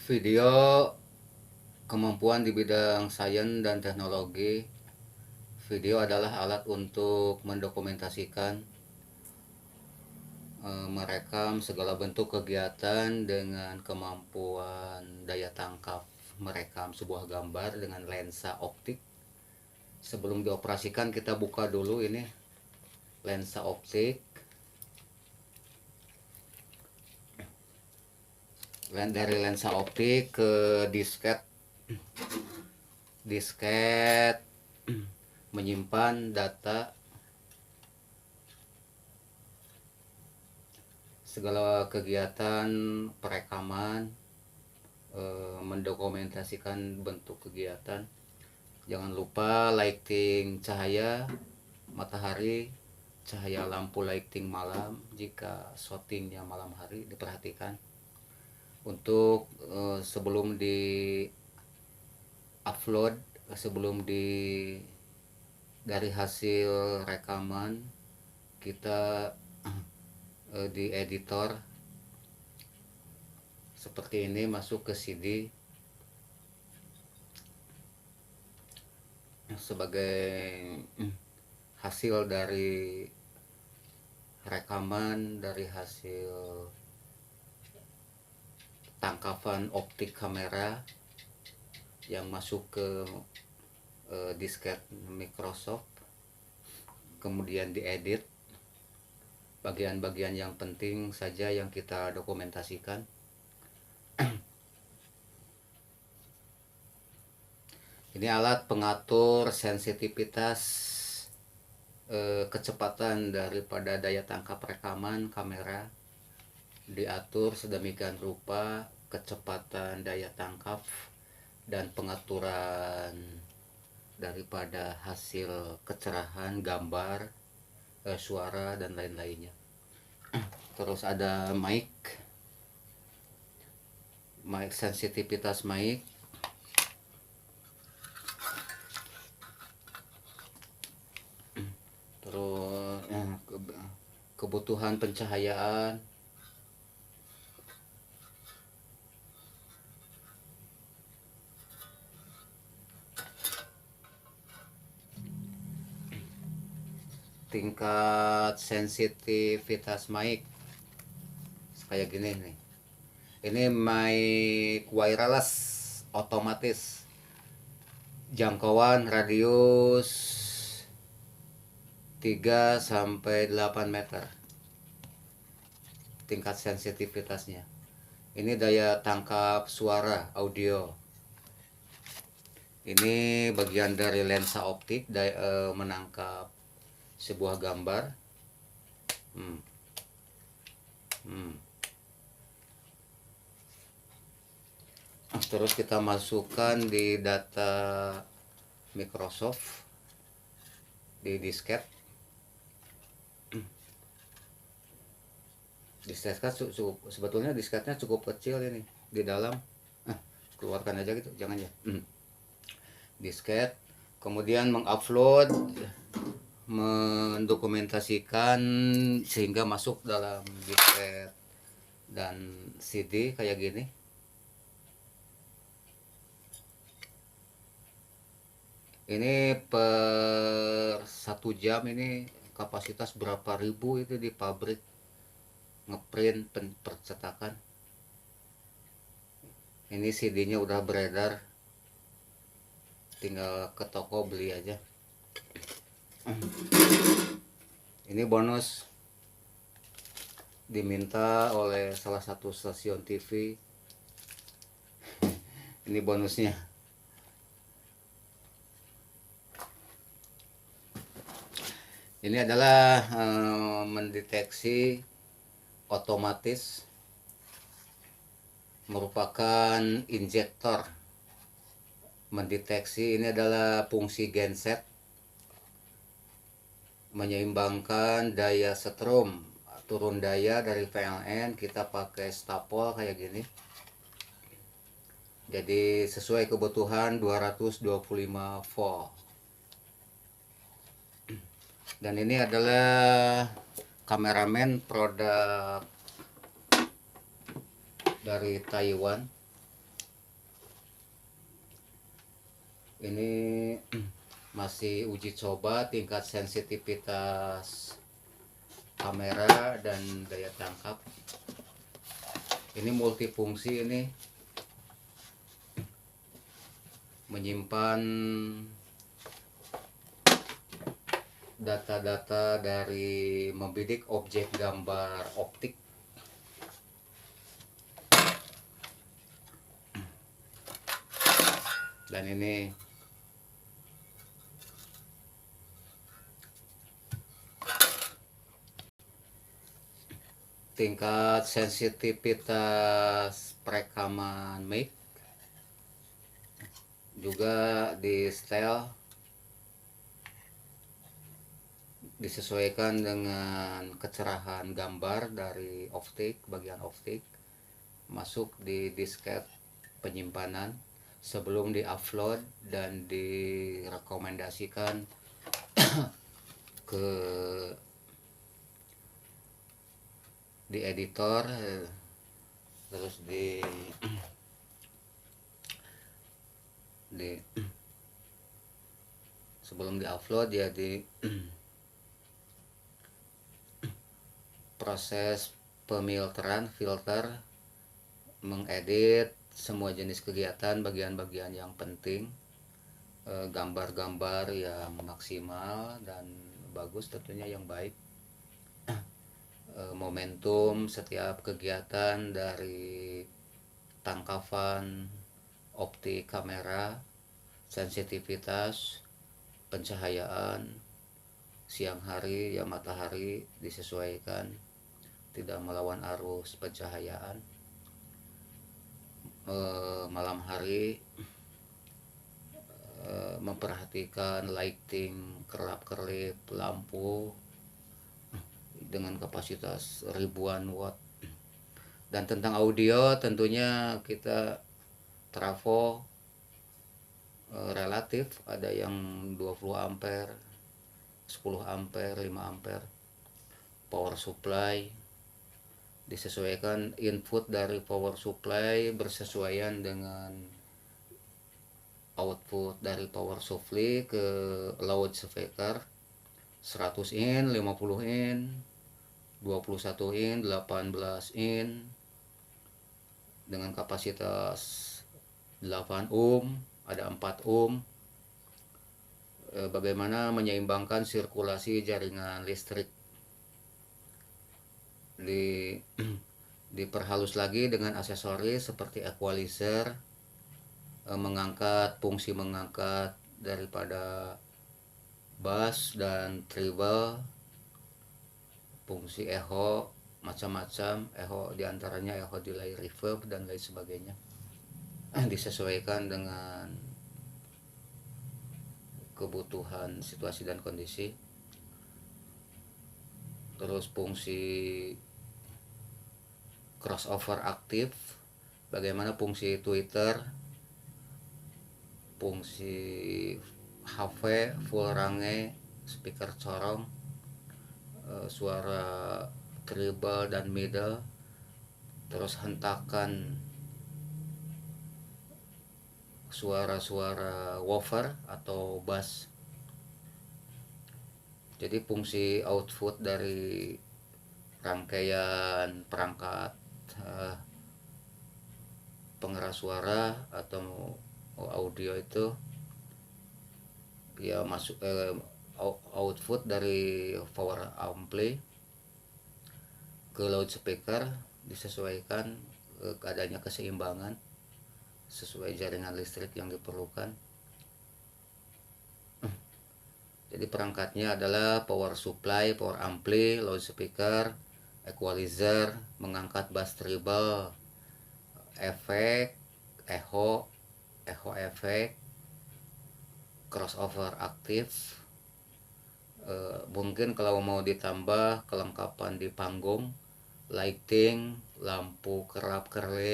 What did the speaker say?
Video kemampuan di bidang sains dan teknologi. Video adalah alat untuk mendokumentasikan, merekam segala bentuk kegiatan dengan kemampuan daya tangkap merekam sebuah gambar dengan lensa optik. Sebelum dioperasikan kita buka dulu ini lensa optik. Dari lensa optik ke disket menyimpan data segala kegiatan perekaman, mendokumentasikan bentuk kegiatan. Jangan lupa lighting cahaya matahari, cahaya lampu lighting malam jika shootingnya malam hari diperhatikan. Untuk sebelum di upload, sebelum dari hasil rekaman kita di editor seperti ini, masuk ke CD sebagai hasil dari rekaman, dari hasil tangkapan optik kamera yang masuk ke disket Microsoft, kemudian diedit bagian-bagian yang penting saja yang kita dokumentasikan. Ini alat pengatur sensitivitas kecepatan daripada daya tangkap rekaman kamera, diatur sedemikian rupa kecepatan daya tangkap dan pengaturan daripada hasil kecerahan gambar, suara dan lain-lainnya. Terus ada mic sensitivitas mic, terus kebutuhan pencahayaan, tingkat sensitivitas mic kayak gini nih. Ini mic wireless otomatis, jangkauan radius 3-8 meter tingkat sensitivitasnya. Ini daya tangkap suara audio. Ini bagian dari lensa optik menangkap sebuah gambar. Terus kita masukkan di data Microsoft di disket. Disketnya sebetulnya disketnya cukup kecil ini di dalam. Keluarkan aja gitu, jangan ya. Disket, kemudian mengupload, mendokumentasikan sehingga masuk dalam disket dan CD kayak gini. Ini per 1 jam ini kapasitas berapa ribu itu di pabrik ngeprint percetakan. Ini CD-nya udah beredar, tinggal ke toko beli aja. Ini bonus diminta oleh salah satu stasiun TV. Ini bonusnya. Ini adalah mendeteksi otomatis, merupakan injektor mendeteksi. Ini adalah fungsi genset, menyeimbangkan daya setrum turun daya dari PLN. Kita pakai stapel kayak gini, jadi sesuai kebutuhan 225 volt. Dan ini adalah kameramen produk dari Taiwan. Ini masih uji coba tingkat sensitivitas kamera dan daya tangkap. Ini multifungsi, ini menyimpan data-data dari membidik objek gambar optik. Dan ini tingkat sensitivitas perekaman mic juga di setel disesuaikan dengan kecerahan gambar dari optik, bagian optik masuk di disket penyimpanan sebelum di-upload dan direkomendasikan ke di editor, terus di sebelum di-upload ya di proses pemilteran, filter, mengedit semua jenis kegiatan, bagian-bagian yang penting, gambar-gambar yang maksimal dan bagus, tentunya yang baik, momentum setiap kegiatan dari tangkapan optik kamera, sensitivitas, pencahayaan, siang hari ya matahari disesuaikan, tidak melawan arus pencahayaan, malam hari memperhatikan lighting, kerap-kerip lampu dengan kapasitas ribuan watt. Dan tentang audio tentunya kita trafo relatif, ada yang 20 ampere, 10 ampere, 5 ampere. Power supply disesuaikan, input dari power supply bersesuaian dengan output dari power supply ke loudspeaker 100 in, 50 in, 21 in, 18 in dengan kapasitas 8 ohm, ada 4 ohm. Bagaimana menyeimbangkan sirkulasi jaringan listrik. Diperhalus lagi dengan aksesoris seperti equalizer, fungsi mengangkat daripada bass dan treble, fungsi echo macam-macam, echo diantaranya echo delay, reverb dan lain sebagainya, disesuaikan dengan kebutuhan situasi dan kondisi. Terus fungsi crossover aktif, bagaimana fungsi Twitter, fungsi HV full range, speaker corong, suara treble dan middle, terus hentakan suara-suara woofer atau bass. Jadi fungsi output dari rangkaian perangkat pengeras suara atau audio itu ya masuk output dari power ampli ke loudspeaker disesuaikan adanya keseimbangan sesuai jaringan listrik yang diperlukan. Jadi perangkatnya adalah power supply, power ampli, loudspeaker, equalizer, mengangkat bass treble, efek, echo efek, crossover aktif. Mungkin kalau mau ditambah kelengkapan di panggung, lighting, lampu kerap kerlip,